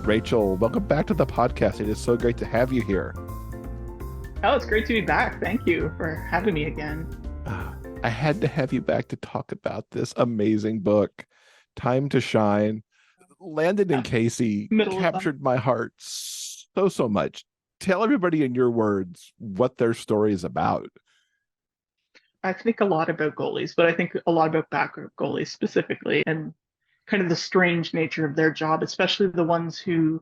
Rachel, welcome back to the podcast. It is so great to have you here. Oh, it's great to be back. Thank you for having me again. I had to have you back to talk about this amazing book, Time to Shine. Landon and Casey Middle of summer. captured my heart so much. Tell everybody in your words what their story is about. I think a lot about goalies, but I think a lot about backup goalies specifically and kind of the strange nature of their job, especially the ones who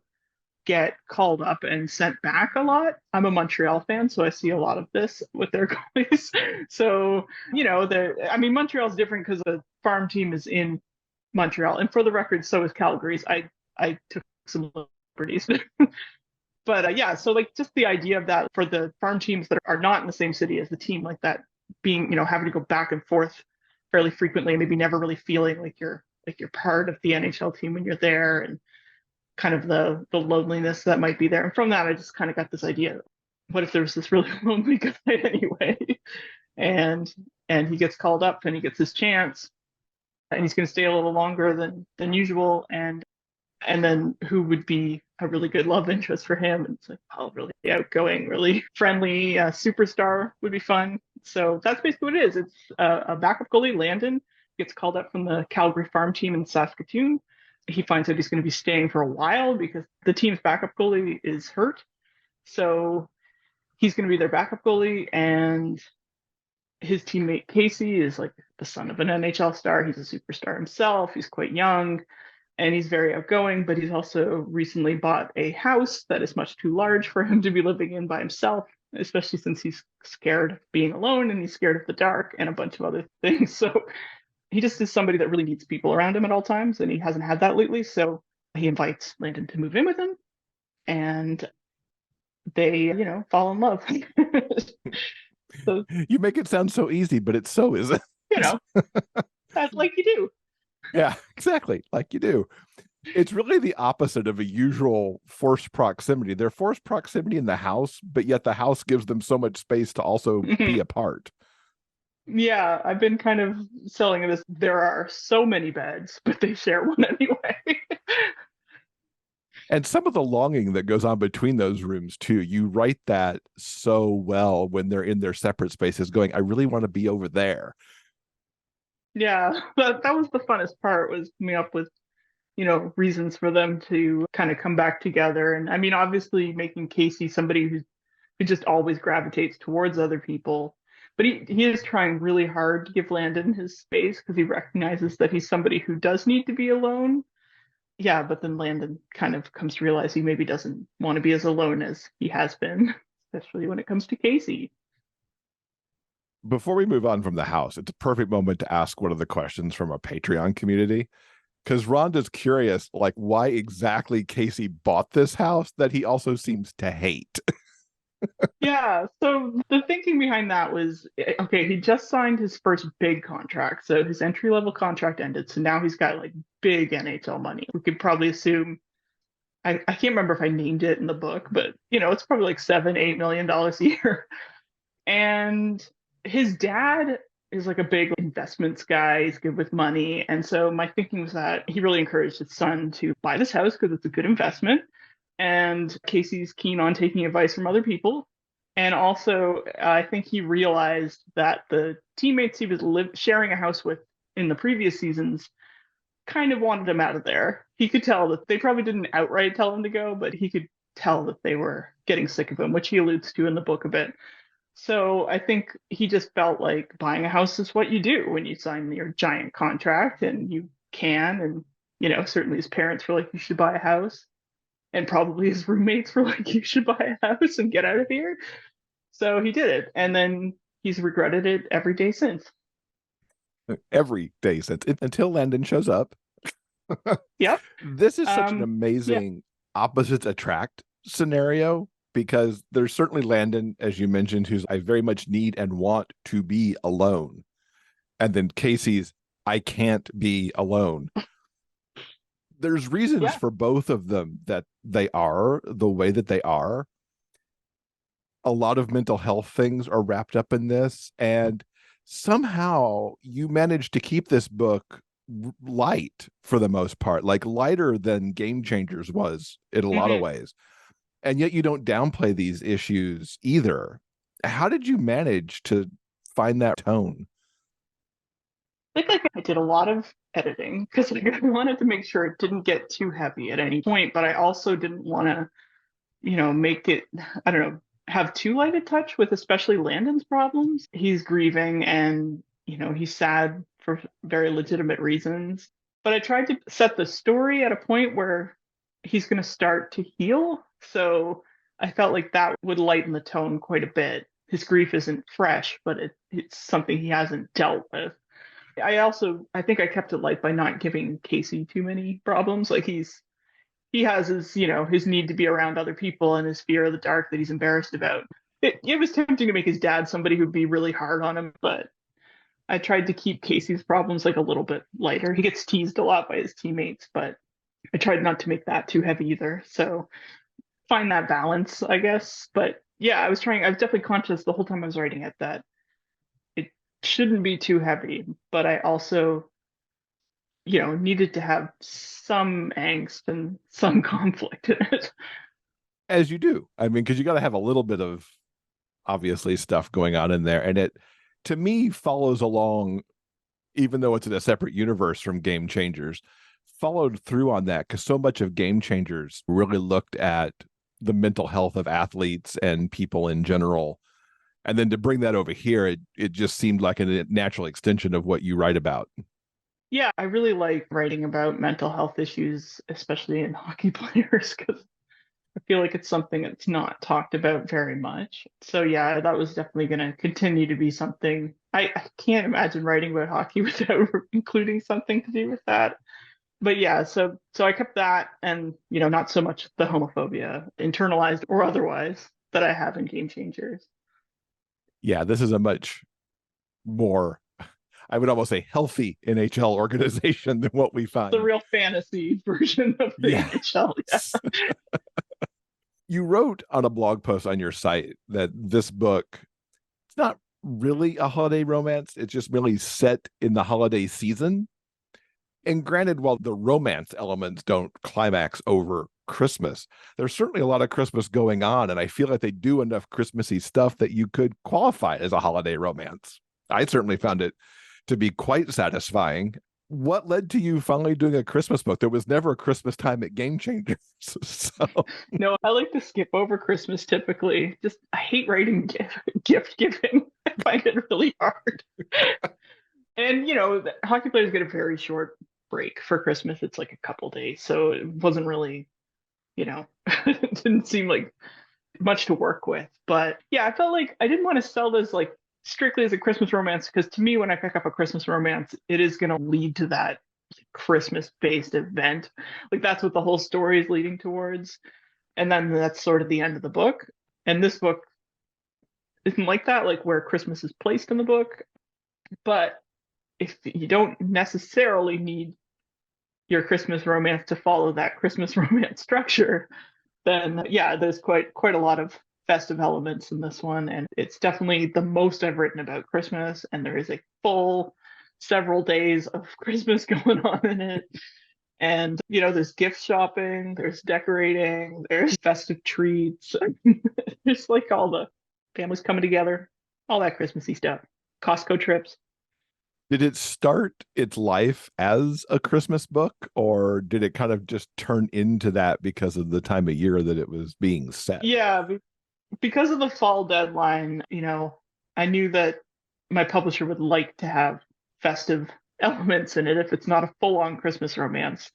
get called up and sent back a lot. I'm a Montreal fan, so I see a lot of this with their goalies. So, Montreal's different because the farm team is in Montreal. And for the record, so is Calgary's. I took some liberties. But yeah, so like just the idea of that for the farm teams that are not in the same city as the team, like that being, having to go back and forth fairly frequently, and maybe never really feeling like you're part of the NHL team when you're there, and kind of the loneliness that might be there. And from that, I just kind of got this idea: what if there was this really lonely guy anyway, and he gets called up and he gets his chance, and he's going to stay a little longer than usual, and then who would be a really good love interest for him? And it's like, oh, really outgoing, really friendly superstar would be fun. So that's basically what it is. It's a backup goalie, Landon, gets called up from the Calgary farm team in Saskatoon. He finds out he's going to be staying for a while because the team's backup goalie is hurt. So he's going to be their backup goalie, and his teammate Casey is like the son of an NHL star. He's a superstar himself. He's quite young and he's very outgoing, but he's also recently bought a house that is much too large for him to be living in by himself, especially since he's scared of being alone and he's scared of the dark and a bunch of other things. So he just is somebody that really needs people around him at all times, and he hasn't had that lately. So he invites Landon to move in with him, and they, fall in love. So, You make it sound so easy, but it's so isn't. you know, that's like you do. Yeah, exactly. Like you do. It's really the opposite of a usual forced proximity. They're forced proximity in the house, but yet the house gives them so much space to also be apart. Yeah, I've been kind of selling this. There are so many beds, but they share one anyway. And some of the longing that goes on between those rooms too. You write that so well when they're in their separate spaces going, I really want to be over there. Yeah, that was the funnest part, was coming up with, reasons for them to kind of come back together. And I mean, obviously making Casey somebody who just always gravitates towards other people. But he is trying really hard to give Landon his space because he recognizes that he's somebody who does need to be alone. Yeah, but then Landon kind of comes to realize he maybe doesn't want to be as alone as he has been, especially when it comes to Casey. Before we move on from the house, it's a perfect moment to ask one of the questions from our Patreon community. Because Rhonda's curious, like, why exactly Casey bought this house that he also seems to hate. Yeah, so the thinking behind that was, okay, he just signed his first big contract. So his entry level contract ended. So now he's got like big NHL money. We could probably assume, I can't remember if I named it in the book, but it's probably like $7-8 million a year. And his dad is like a big investments guy. He's good with money. And so my thinking was that he really encouraged his son to buy this house because it's a good investment. And Casey's keen on taking advice from other people. And also, I think he realized that the teammates he was sharing a house with in the previous seasons kind of wanted him out of there. He could tell that they probably didn't outright tell him to go, but he could tell that they were getting sick of him, which he alludes to in the book a bit. So I think he just felt like buying a house is what you do when you sign your giant contract, and you can. And, certainly his parents were like, you should buy a house. And probably his roommates were like, you should buy a house and get out of here. So he did it. And then he's regretted it every day since. Every day since until Landon shows up. Yep. This is such an Yeah. amazing opposites attract scenario, because there's certainly Landon, as you mentioned, who's I very much need and want to be alone. And then Casey's I can't be alone. There's reasons Yeah. for both of them that they are the way that they are. A lot of mental health things are wrapped up in this, and somehow you managed to keep this book light for the most part, like lighter than Game Changers was in a lot of Mhm. ways. And yet you don't downplay these issues either. How did you manage to find that tone? Like I did a lot of editing because like, I wanted to make sure it didn't get too heavy at any point, but I also didn't want to, make it, I don't know, have too light a touch with especially Landon's problems. He's grieving and, he's sad for very legitimate reasons. But I tried to set the story at a point where he's going to start to heal. So I felt like that would lighten the tone quite a bit. His grief isn't fresh, but it's something he hasn't dealt with. I think I kept it light by not giving Casey too many problems. Like he has his, his need to be around other people and his fear of the dark that he's embarrassed about. It was tempting to make his dad somebody who'd be really hard on him, but I tried to keep Casey's problems like a little bit lighter. He gets teased a lot by his teammates, but I tried not to make that too heavy either. So find that balance, I guess. But yeah, I was definitely conscious the whole time I was writing it that it shouldn't be too heavy, but I also, needed to have some angst and some conflict in it. As you do. I mean, because you got to have a little bit of obviously stuff going on in there. And it, to me, follows along, even though it's in a separate universe from Game Changers, followed through on that because so much of Game Changers really looked at the mental health of athletes and people in general. And then to bring that over here, it just seemed like a natural extension of what you write about. Yeah, I really like writing about mental health issues, especially in hockey players, because I feel like it's something that's not talked about very much. So yeah, that was definitely going to continue to be something. I can't imagine writing about hockey without including something to do with that. But yeah, so I kept that, and not so much the homophobia, internalized or otherwise, that I have in Game Changers. Yeah, this is a much more, I would almost say, healthy NHL organization than what we The find. real fantasy version of the Yeah. NHL. Yeah. You wrote on a blog post on your site that this book, it's not really a holiday romance. It's just really set in the holiday season. And granted, while the romance elements don't climax over Christmas, there's certainly a lot of Christmas going on. And I feel like they do enough Christmassy stuff that you could qualify as a holiday romance. I certainly found it to be quite satisfying. What led to you finally doing a Christmas book? There was never a Christmas time at Game Changers. So No, I like to skip over Christmas typically. Just I hate writing gift giving. I find it really hard. And hockey players get a very short break for Christmas. It's like a couple days, so it wasn't really, it didn't seem like much to work with. But yeah, I felt like I didn't want to sell this like strictly as a Christmas romance because to me, when I pick up a Christmas romance, it is going to lead to that Christmas based event. Like that's what the whole story is leading towards. And then that's sort of the end of the book. And this book isn't like that, like where Christmas is placed in the book. But if you don't necessarily need your Christmas romance to follow that Christmas romance structure, then yeah, there's quite a lot of festive elements in this one, and it's definitely the most I've written about Christmas. And there is a full several days of Christmas going on in it. And there's gift shopping, there's decorating, there's festive treats. There's like all the families coming together, all that Christmassy stuff. Costco trips. did it start its life as a Christmas book, or did it kind of just turn into that because of the time of year that it was being set? Yeah, because of the fall deadline, I knew that my publisher would like to have festive elements in it if it's not a full-on Christmas romance.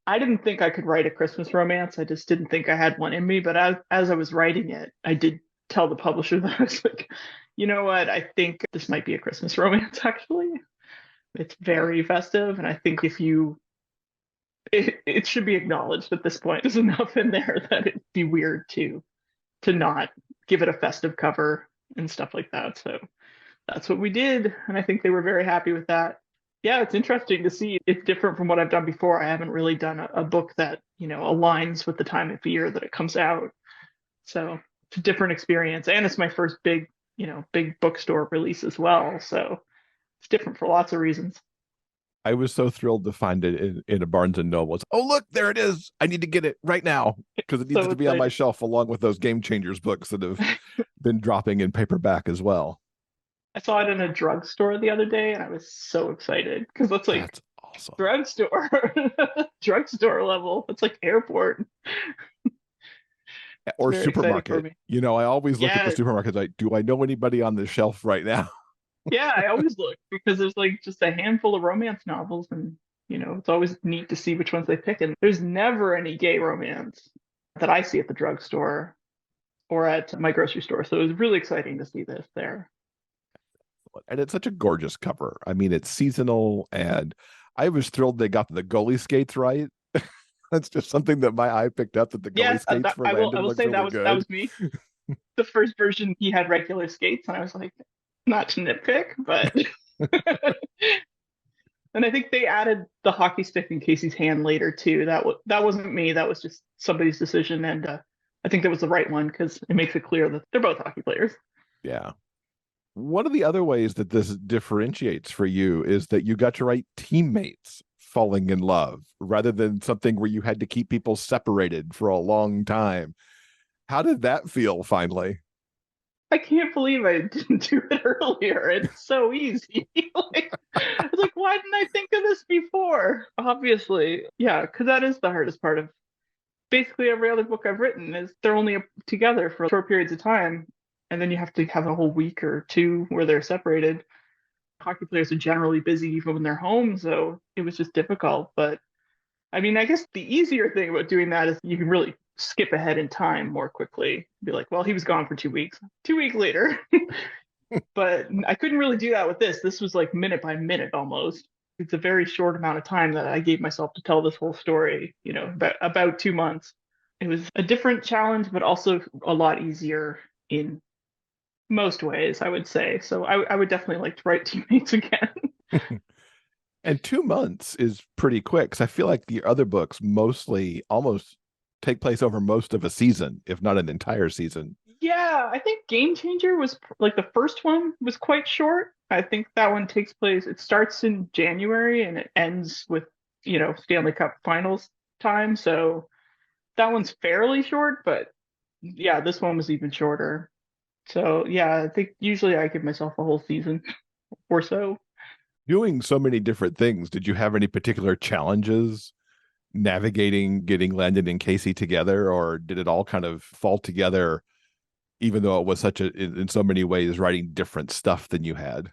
I didn't think I could write a Christmas romance. I just didn't think I had one in me. But as I was writing it, I did tell the publisher that I was like, you know what? I think this might be a Christmas romance, actually. It's very festive. And I think it should be acknowledged at this point. There's enough in there that it'd be weird to not give it a festive cover and stuff like that. So that's what we did. And I think they were very happy with that. Yeah, it's interesting to see. It's different from what I've done before. I haven't really done a book that, aligns with the time of year that it comes out. So it's a different experience. And it's my first big bookstore release as well. So it's different for lots of reasons. I was so thrilled to find it in a Barnes and Noble. Oh, look, there it is. I need to get it right now because it needs So to be on my excited. shelf along with those Game Changers books that have been dropping in paperback as well. I saw it in a drugstore the other day and I was so excited because that's like That's awesome. drugstore, drugstore level. It's like airport. It's Or very exciting for supermarket. me. I always look at the Yeah, supermarket like, do I know anybody on the shelf right now? yeah. I always look because there's like just a handful of romance novels, and it's always neat to see which ones they pick. And there's never any gay romance that I see at the drugstore or at my grocery store. So it was really exciting to see this there. And it's such a gorgeous cover. I mean, it's seasonal, and I was thrilled they got the goalie skates right. That's just something that my eye picked up, that the goalie Yeah, skates for I will. I Landon will looks say that really was good. me. The first version he had regular skates, and I was like, not to nitpick, but and I think they added the hockey stick in Casey's hand later too. That wasn't me. That was just somebody's decision, and I think that was the right one because it makes it clear that they're both hockey players. Yeah. One of the other ways that this differentiates for you is that you got to write teammates falling in love rather than something where you had to keep people separated for a long time. How did that feel finally? I can't believe I didn't do it earlier. It's so easy. It's like, why didn't I think of this before? Obviously, yeah, because that is the hardest part of basically every other book I've written is they're only together for short periods of time, and then you have to have a whole week or two where they're separated. Hockey players are generally busy even when they're home, so it was just difficult. But I mean, I guess the easier thing about doing that is you can really skip ahead in time more quickly. Be like, well, he was gone for 2 weeks. 2 weeks later. But I couldn't really do that with this. This was like minute by minute almost. It's a very short amount of time that I gave myself to tell this whole story, about 2 months. It was a different challenge, but also a lot easier in most ways, I would say. So I would definitely like to write teammates again. And 2 months is pretty quick because I feel like the other books mostly almost take place over most of a season, if not an entire season. Yeah, I think Game Changer was like the first one was quite short. I think that one takes place, it starts in January and it ends with, Stanley Cup finals time. So that one's fairly short, but yeah, this one was even shorter. So yeah, I think usually I give myself a whole season or so. Doing so many different things, did you have any particular challenges navigating getting Landon and Casey together, or did it all kind of fall together, even though it was such in so many ways, writing different stuff than you had?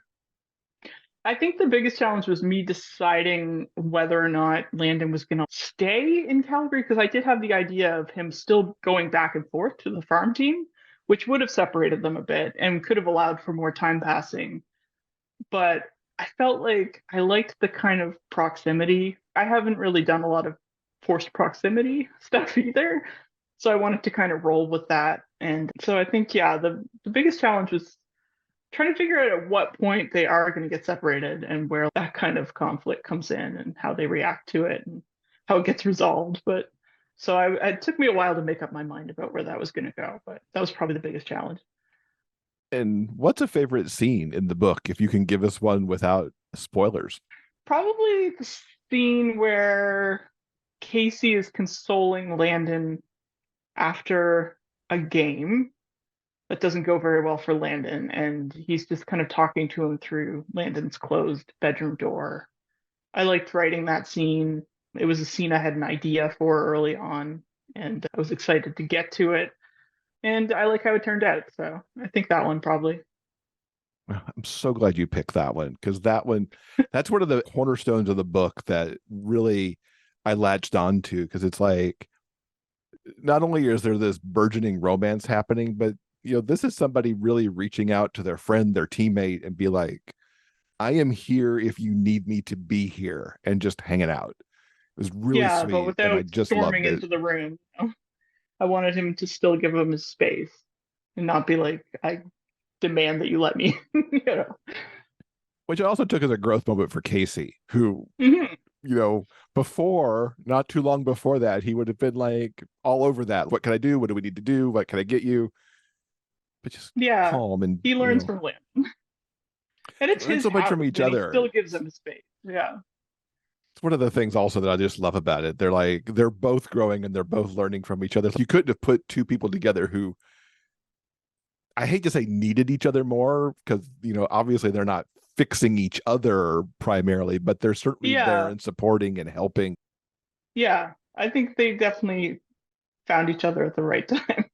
I think the biggest challenge was me deciding whether or not Landon was going to stay in Calgary because I did have the idea of him still going back and forth to the farm team, which would have separated them a bit and could have allowed for more time passing. But I felt like I liked the kind of proximity. I haven't really done a lot of forced proximity stuff either. So I wanted to kind of roll with that. And so I think, yeah, the biggest challenge was trying to figure out at what point they are going to get separated and where that kind of conflict comes in and how they react to it and how it gets resolved. But so it took me a while to make up my mind about where that was going to go, but that was probably the biggest challenge. And what's a favorite scene in the book, if you can give us one without spoilers? Probably the scene where Casey is consoling Landon after a game that doesn't go very well for Landon, and he's just kind of talking to him through Landon's closed bedroom door. I liked writing that scene. It was a scene I had an idea for early on, and I was excited to get to it. And I like how it turned out. So I think that one probably. I'm so glad you picked that one, because that's one of the cornerstones of the book that really I latched on to, because it's like not only is there this burgeoning romance happening, but this is somebody really reaching out to their friend, their teammate, and be like, I am here if you need me to be here, and just hanging out. It was really Yeah, but sweet, and I without just storming loved it. into the room. I wanted him to still give him his space and not be like, I demand that you let me. Which I also took as a growth moment for Casey, who, Mhm. before, not too long before that, he would have been like all over that. What can I do? What do we need to do? What can I get you? But just Yeah, calm and, he learns from Lynn. And it's learn his so much from house, each and he still other. gives him his space. Yeah. It's one of the things also that I just love about it. They're both growing and they're both learning from each other. You couldn't have put two people together who, I hate to say, needed each other more, because obviously they're not fixing each other primarily, but they're certainly there Yeah, and supporting and helping. yeah. I think they definitely found each other at the right time.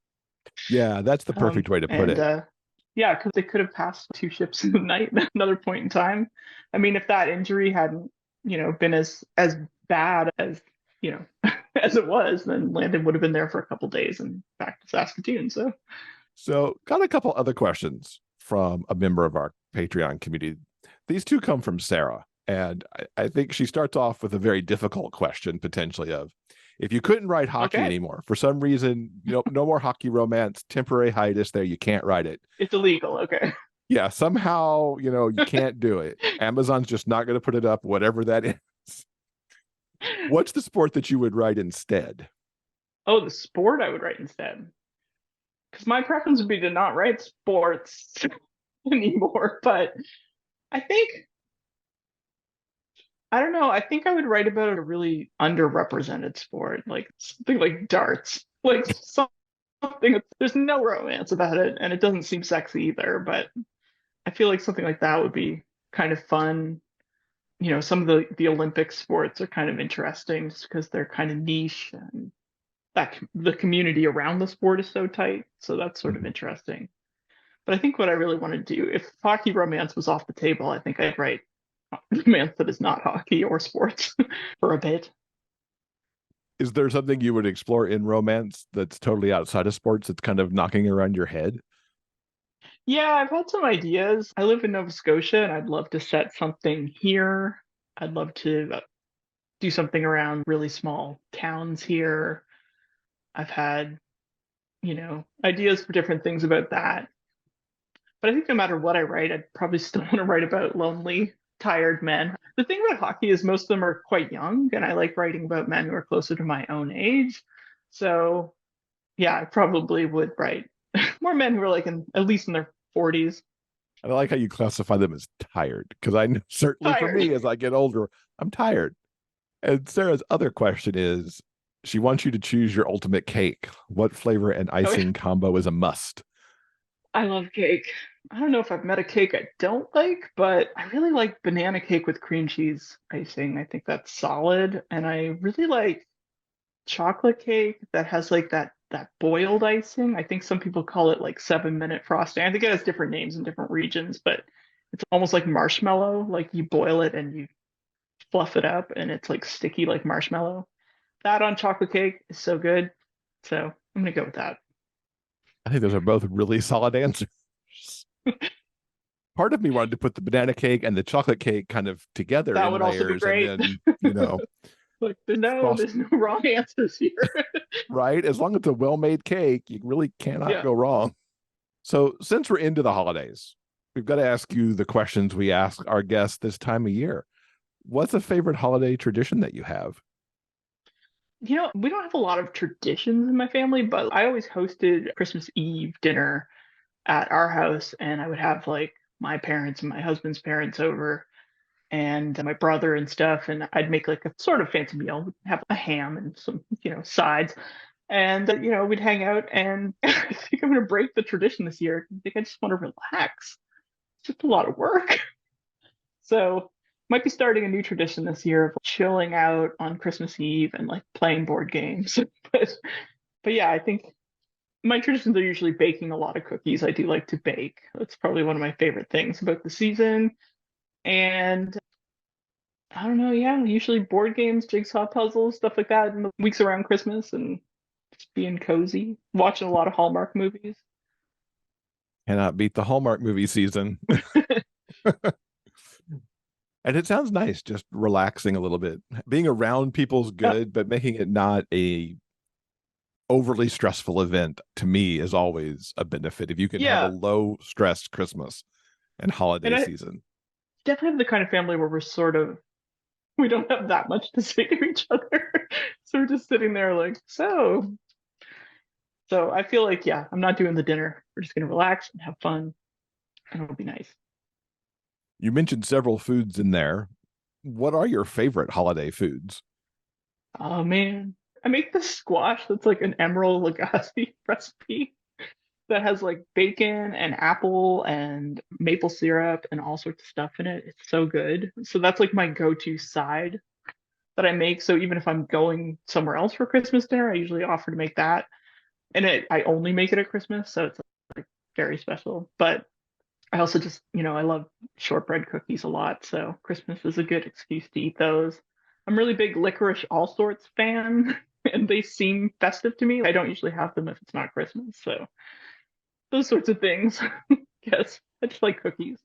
Yeah, that's the perfect way to put And it. yeah, because they could have passed two ships in the night at another point in time. I mean, if that injury hadn't, been as bad as, you know, as it was, then Landon would have been there for a couple days and back to Saskatoon. So So, got a couple other questions from a member of our Patreon community. These two come from Sarah, and I think she starts off with a very difficult question, potentially, of if you couldn't write hockey okay, anymore for some reason, no more hockey romance, temporary hiatus there, you can't write it. it's illegal. Okay. Yeah, somehow, you can't do it. Amazon's just not going to put it up, whatever that is. What's the sport that you would write instead? Oh, the sport I would write instead. Because my preference would be to not write sports anymore. But I think, I don't know, I think I would write about a really underrepresented sport, like something like darts. Like something, there's no romance about it, and it doesn't seem sexy either. But I feel like something like that would be kind of fun. Some of the Olympic sports are kind of interesting just because they're kind of niche and that the community around the sport is so tight. So that's sort of Mhm. interesting. But I think what I really want to do, if hockey romance was off the table, I think I'd write romance that is not hockey or sports for a bit. Is there something you would explore in romance that's totally outside of sports that's kind of knocking around your head? Yeah, I've had some ideas. I live in Nova Scotia and I'd love to set something here. I'd love to do something around really small towns here. I've had, ideas for different things about that. But I think no matter what I write, I'd probably still want to write about lonely, tired men. The thing about hockey is most of them are quite young, and I like writing about men who are closer to my own age. So yeah, I probably would write more men who are like at least in their 40s. I like how you classify them as tired, because I know certainly for Tired. me, as I get older, I'm tired. And Sarah's other question is, she wants you to choose your ultimate cake. What flavor and Okay. icing combo is a must? I love cake. I don't know if I've met a cake I don't like, but I really like banana cake with cream cheese icing. I think that's solid. And I really like chocolate cake that has like that boiled icing. I think some people call it like 7 minute frosting. I think it has different names in different regions, but it's almost like marshmallow. Like you boil it and you fluff it up and it's like sticky like marshmallow. That on chocolate cake is so good. So I'm gonna go with that. I think those are both really solid answers. Part of me wanted to put the banana cake and the chocolate cake kind of together That in would also be layers and great. then, Like no, frost, there's no wrong answers here. right? As long as it's a well made cake, you really cannot Yeah. go wrong. So, since we're into the holidays, we've got to ask you the questions we ask our guests this time of year. What's a favorite holiday tradition that you have? We don't have a lot of traditions in my family, but I always hosted Christmas Eve dinner at our house, and I would have like my parents and my husband's parents over and my brother and stuff, and I'd make like a sort of fancy meal. We'd have a ham and some, sides. And we'd hang out, and I think I'm gonna break the tradition this year. I think I just want to relax. It's just a lot of work. So might be starting a new tradition this year of chilling out on Christmas Eve and like playing board games. but but yeah, I think my traditions are usually baking a lot of cookies. I do like to bake. That's probably one of my favorite things about the season. And I don't know, yeah, usually board games, jigsaw puzzles, stuff like that in the weeks around Christmas and just being cozy, watching a lot of Hallmark movies. Cannot beat the Hallmark movie season. And it sounds nice, just relaxing a little bit. Being around people's Yeah, good, but making it not a overly stressful event to me is always a benefit. If you can have a yeah. low stress Christmas and And holiday I season. definitely have the kind of family where we don't have that much to say to each other. So we're just sitting there like, so I feel like, yeah, I'm not doing the dinner. We're just gonna relax and have fun and it'll be nice. You mentioned several foods in there. What are your favorite holiday foods? Oh man, I make this squash that's like an Emerald Lagasse recipe that has like bacon and apple and maple syrup and all sorts of stuff in it. It's so good. So that's like my go-to side that I make. So even if I'm going somewhere else for Christmas dinner, I usually offer to make that. And I only make it at Christmas, so it's like very special. But I also just, I love shortbread cookies a lot, so Christmas is a good excuse to eat those. I'm a really big licorice all sorts fan, and they seem festive to me. I don't usually have them if it's not Christmas, so those sorts of things. Yes, I just like cookies.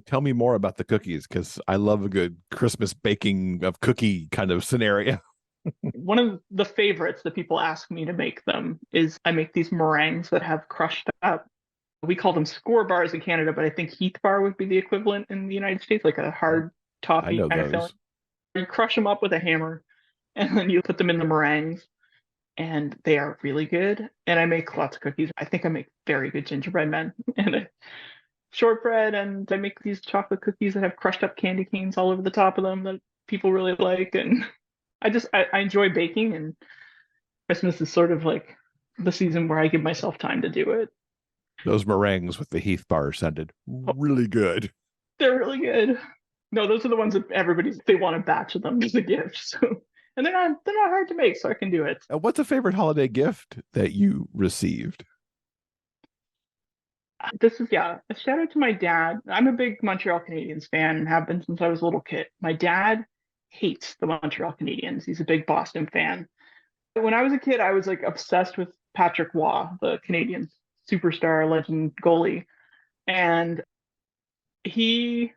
Tell me more about the cookies because I love a good Christmas baking of cookie kind of scenario. One of the favorites that people ask me to make them is I make these meringues that have crushed up. We call them score bars in Canada, but I think Heath bar would be the equivalent in the United States, like a Yep, hard I toffee know kind of filling. those. You crush them up with a hammer, and then you put them in the meringues, and they are really good. And I make lots of cookies. I think I make very good gingerbread men and shortbread, and I make these chocolate cookies that have crushed up candy canes all over the top of them that people really like. And I enjoy baking, and Christmas is sort of like the season where I give myself time to do it. Those meringues with the Heath bar sounded Oh, really good. they're really good. No, those are the ones that they want a batch of them as a gift. So, and they're not hard to make, so I can do it. What's a favorite holiday gift that you received? This is, yeah, a shout out to my dad. I'm a big Montreal Canadiens fan and have been since I was a little kid. My dad hates the Montreal Canadiens. He's a big Boston fan. When I was a kid, I was like obsessed with Patrick Waugh, the Canadiens superstar legend goalie. And he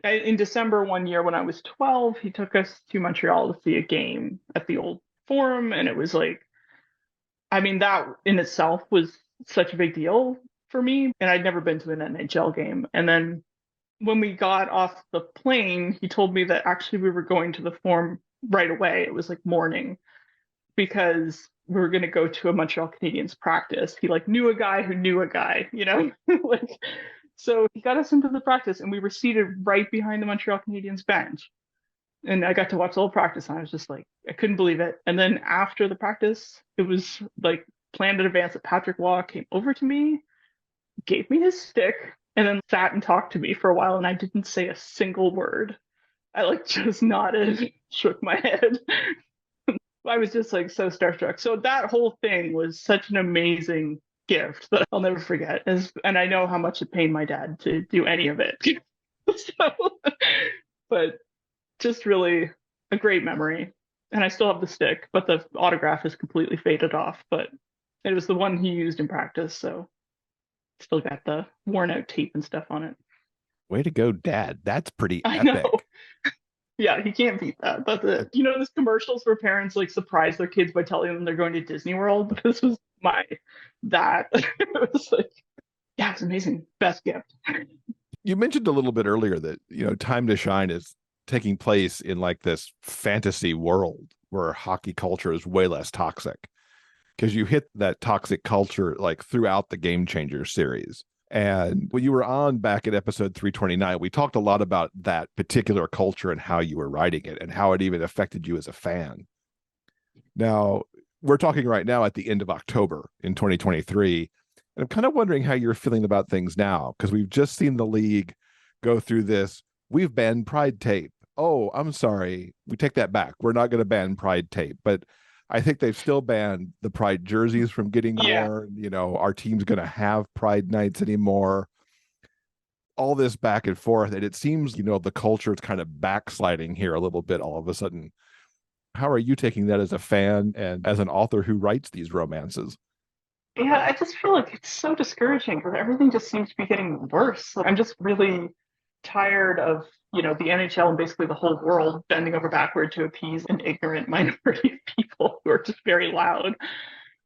in December one year when I was 12, he took us to Montreal to see a game at the old Forum, and it was like, I mean, that in itself was such a big deal for me, and I'd never been to an NHL game. And then when we got off the plane, he told me that actually we were going to the Forum right away. It was like morning because we were going to go to a Montreal Canadiens practice. He like knew a guy who knew a guy, like so he got us into the practice and we were seated right behind the Montreal Canadiens bench. And I got to watch the whole practice and I was just like, I couldn't believe it. And then after the practice, it was like planned in advance that Patrick Waugh came over to me, gave me his stick, and then sat and talked to me for a while. And I didn't say a single word. I like just nodded, shook my head. I was just like so starstruck. So that whole thing was such an amazing gift that I'll never forget. And I know how much it pained my dad to do any of it. So, but just really a great memory. And I still have the stick, but the autograph is completely faded off. But it was the one he used in practice, so still got the worn out tape and stuff on it. Way to go, Dad. That's pretty I know. epic. Yeah, he can't beat that. That's it. Those commercials where parents like surprise their kids by telling them they're going to Disney World? This was that. It was like, yeah, it's amazing. Best gift. You mentioned a little bit earlier that, Time to Shine is taking place in like this fantasy world where hockey culture is way less toxic because you hit that toxic culture like throughout the Game Changers series. And when you were on back at episode 329, we talked a lot about that particular culture and how you were writing it and how it even affected you as a fan. Now, we're talking right now at the end of October in 2023. And I'm kind of wondering how you're feeling about things now because we've just seen the league go through this. We've banned Pride tape. Oh, I'm sorry. We take that back. We're not going to ban Pride tape, but I think they've still banned the Pride jerseys from getting Yeah. worn. Our team's going to have Pride nights anymore. All this back and forth. And it seems, the culture is kind of backsliding here a little bit all of a sudden. How are you taking that as a fan and as an author who writes these romances? Yeah, I just feel like it's so discouraging because everything just seems to be getting worse. I'm just really tired of, the NHL and basically the whole world bending over backward to appease an ignorant minority of people who are just very loud.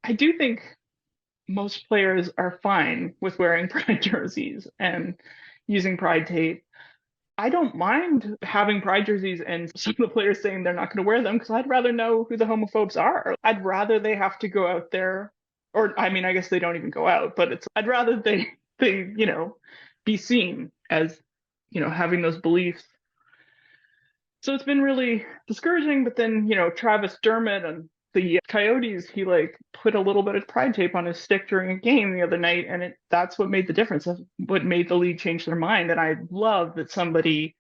I do think most players are fine with wearing pride jerseys and using pride tape. I don't mind having pride jerseys and some of the players saying they're not going to wear them because I'd rather know who the homophobes are. I'd rather they have to go out there, or I mean, I guess they don't even go out, but I'd rather they be seen as having those beliefs. So it's been really discouraging. But then, Travis Dermott and the Coyotes, he like put a little bit of pride tape on his stick during a game the other night, and that's what made the difference. That's what made the league change their mind. And I love that somebody,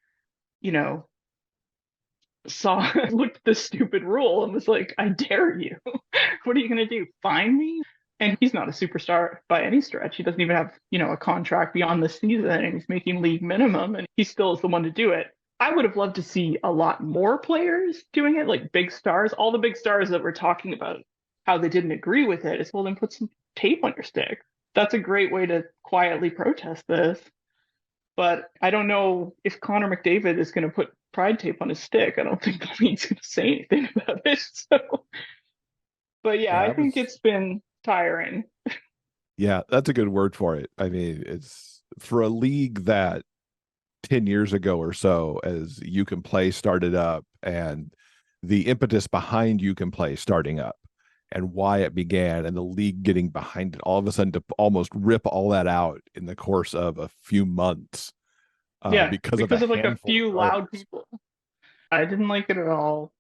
you know, saw looked at this stupid rule and was like, I dare you. What are you gonna do? Fine me? And he's not a superstar by any stretch. He doesn't even have, a contract beyond the season, and he's making league minimum, and he still is the one to do it. I would have loved to see a lot more players doing it, like big stars. All the big stars that we're talking about, how they didn't agree with it, is well, then put some tape on your stick. That's a great way to quietly protest this. But I don't know if Connor McDavid is going to put pride tape on his stick. I don't think the league's going to say anything about it. So, but yeah, Yeah, I think it's been tiring. yeah, that's a good word for it. I mean, it's for a league that 10 years ago or so, as You Can Play started up and the impetus behind You Can Play starting up and why it began and the league getting behind it all of a sudden to almost rip all that out in the course of a few months Yeah, because of a because of like a handful few of loud players. people. I didn't like it at all.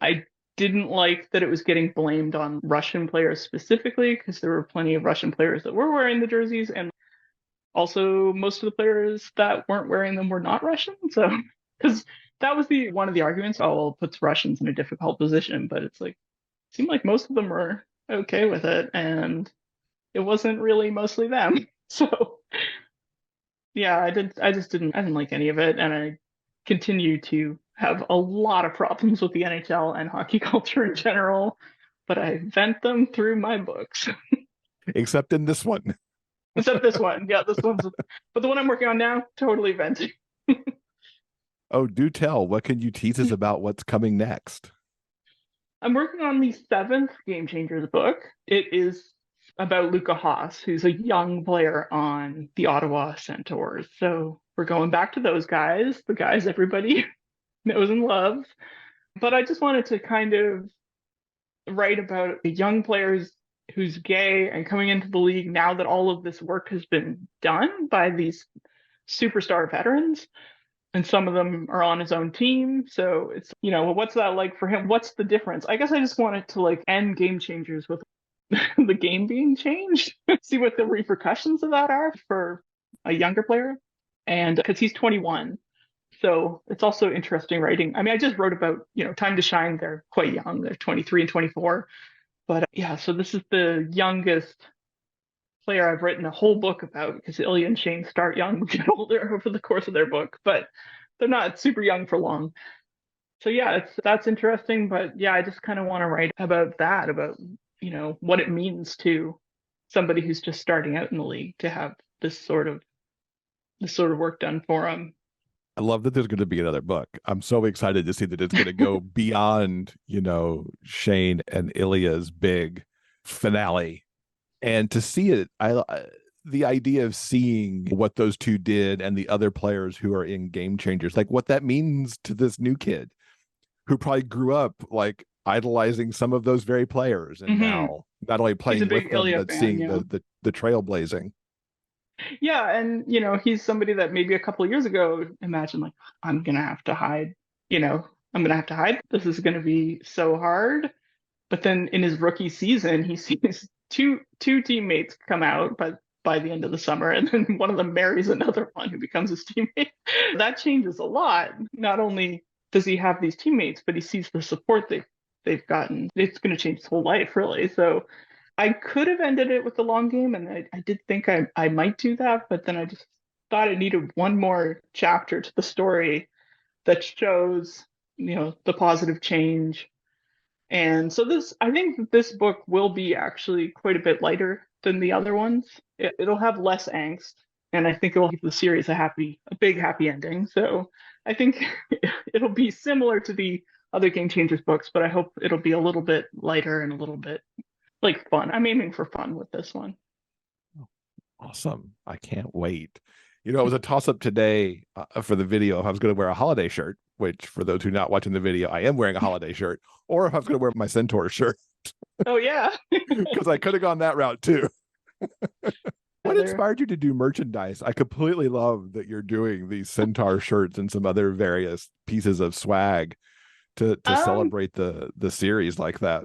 I didn't like that it was getting blamed on Russian players specifically, because there were plenty of Russian players that were wearing the jerseys, and also most of the players that weren't wearing them were not Russian. So, because that was the one of the arguments. Oh, well, it puts Russians in a difficult position, but it's like it seemed like most of them were okay with it, and it wasn't really mostly them. So, yeah, I didn't like any of it, and I continue to have a lot of problems with the NHL and hockey culture in general, but I vent them through my books. Except in this one. Except this one. Yeah, this one's, but the one I'm working on now, totally venting. Oh, do tell. What can you tease us about what's coming next? I'm working on the seventh Game Changers book. It is about Luca Haas, who's a young player on the Ottawa Centaurs. So we're going back to those guys, the guys everybody knows and loves. But I just wanted to kind of write about a young player who's gay and coming into the league now that all of this work has been done by these superstar veterans. And some of them are on his own team. So it's, what's that like for him? What's the difference? I guess I just wanted to like end Game Changers with the game being changed, see what the repercussions of that are for a younger player. And because he's 21. So it's also interesting writing. I mean, I just wrote about, Time to Shine. They're quite young. They're 23 and 24. But yeah, so this is the youngest player I've written a whole book about, because Ilya and Shane start young, get older over the course of their book, but they're not super young for long. So yeah, that's interesting. But yeah, I just kind of want to write about that, about what it means to somebody who's just starting out in the league to have this sort of work done for them. I love that there's going to be another book. I'm so excited to see that it's going to go beyond, Shane and Ilya's big finale, and to see it. The idea of seeing what those two did and the other players who are in Game Changers, like what that means to this new kid who probably grew up like idolizing some of those very players, and Mm-hmm. now not only He's a playing with big them Ilya but fan, seeing yeah. the trailblazing. Yeah, and he's somebody that maybe a couple of years ago imagined like, I'm gonna have to hide, I'm gonna have to hide. This is gonna be so hard. But then in his rookie season, he sees two teammates come out by the end of the summer, and then one of them marries another one who becomes his teammate. That changes a lot. Not only does he have these teammates, but he sees the support they've gotten. It's going to change his whole life, really. So I could have ended it with the long game, and I did think I might do that, but then I just thought it needed one more chapter to the story that shows, the positive change. And so I think that this book will be actually quite a bit lighter than the other ones. It'll have less angst, and I think it will give the series a big happy ending. So I think it'll be similar to the other Game Changers books, but I hope it'll be a little bit lighter and a little bit like fun. I'm aiming for fun with this one. Awesome. I can't wait. It was a toss up today for the video if I was going to wear a holiday shirt, which for those who are not watching the video, I am wearing a holiday shirt, or if I was going to wear my Centaur shirt, Oh yeah. because I could have gone that route too. What together. inspired you to do merchandise? I completely love that you're doing these Centaur shirts and some other various pieces of swag to Um, celebrate the series like that.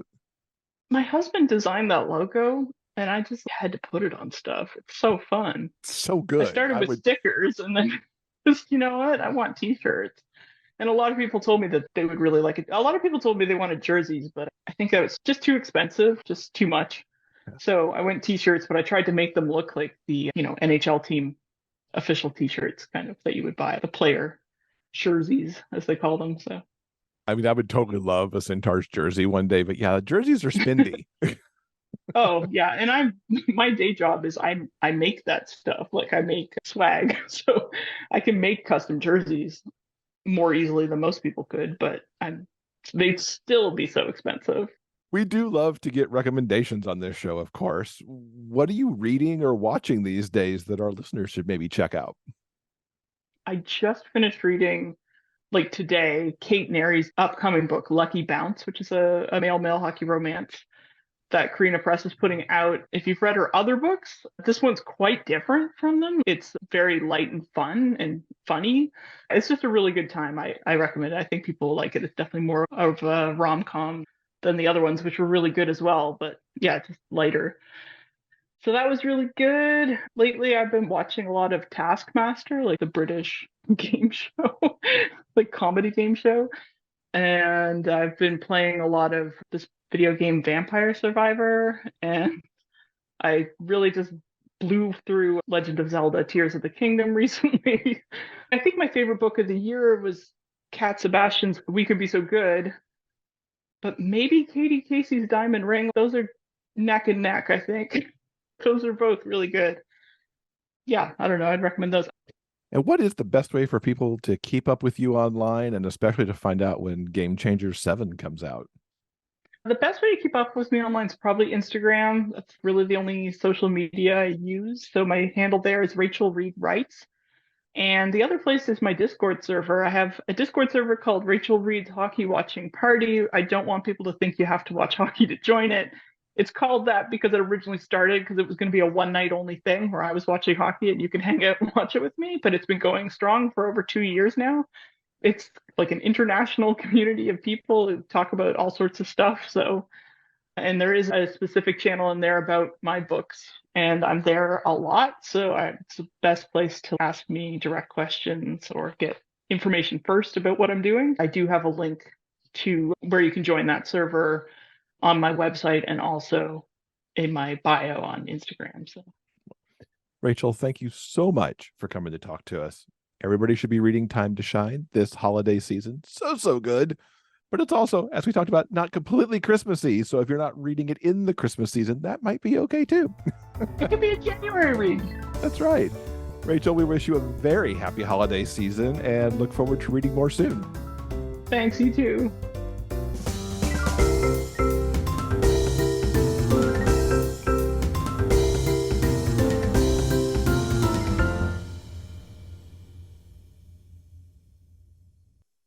my husband designed that logo, and I just had to put it on stuff. It's so fun. So I good. started I with would stickers, and then just, you know what? I want t-shirts. And a lot of people told me that they would really like it. A lot of people told me they wanted jerseys, but I think that was just too expensive, just too much. So I went t-shirts, but I tried to make them look like the, NHL team official t-shirts kind of that you would buy, the player jerseys as they call them. So I mean, I would totally love a Centaurs jersey one day, but yeah, jerseys are spendy. oh yeah, and I'm my day job is I make that stuff. Like I make swag. So I can make custom jerseys more easily than most people could, but they'd still be so expensive. We do love to get recommendations on this show, of course. What are you reading or watching these days that our listeners should maybe check out? I just finished reading like today Kate Nary's upcoming book, Lucky Bounce, which is a male hockey romance that Karina Press is putting out. If you've read her other books, this one's quite different from them. It's very light and fun and funny. It's just a really good time. I recommend it. I think people will like it. It's definitely more of a rom-com than the other ones, which were really good as well. But yeah, just lighter. So that was really good. Lately, I've been watching a lot of Taskmaster, like the British game show, like comedy game show. And I've been playing a lot of this video game Vampire Survivor. And I really just blew through Legend of Zelda Tears of the Kingdom recently. I think my favorite book of the year was Cat Sebastian's We Could Be So Good, but maybe Katie Casey's Diamond Ring. Those are neck and neck, I think. Those are both really good. Yeah, I don't know. I'd recommend those. And what is the best way for people to keep up with you online and especially to find out when Game Changers 7 comes out? The best way to keep up with me online is probably Instagram. That's really the only social media I use. So my handle there is Rachel Reid Writes. And the other place is my Discord server. I have a Discord server called Rachel Reid's Hockey Watching Party. I don't want people to think you have to watch hockey to join it. It's called that because it originally started because it was going to be a one night only thing where I was watching hockey and you can hang out and watch it with me. But it's been going strong for over 2 years now. It's like an international community of people who talk about all sorts of stuff. So, and there is a specific channel in there about my books, and I'm there a lot. So it's the best place to ask me direct questions or get information first about what I'm doing. I do have a link to where you can join that server on my website and also in my bio on Instagram. So Rachel, thank you so much for coming to talk to us. Everybody should be reading Time to Shine this holiday season. So good. But it's also, as we talked about, not completely Christmassy. So if you're not reading it in the Christmas season, that might be okay too. it could be a January read. That's right. Rachel, we wish you a very happy holiday season and look forward to reading more soon. Thanks, you too.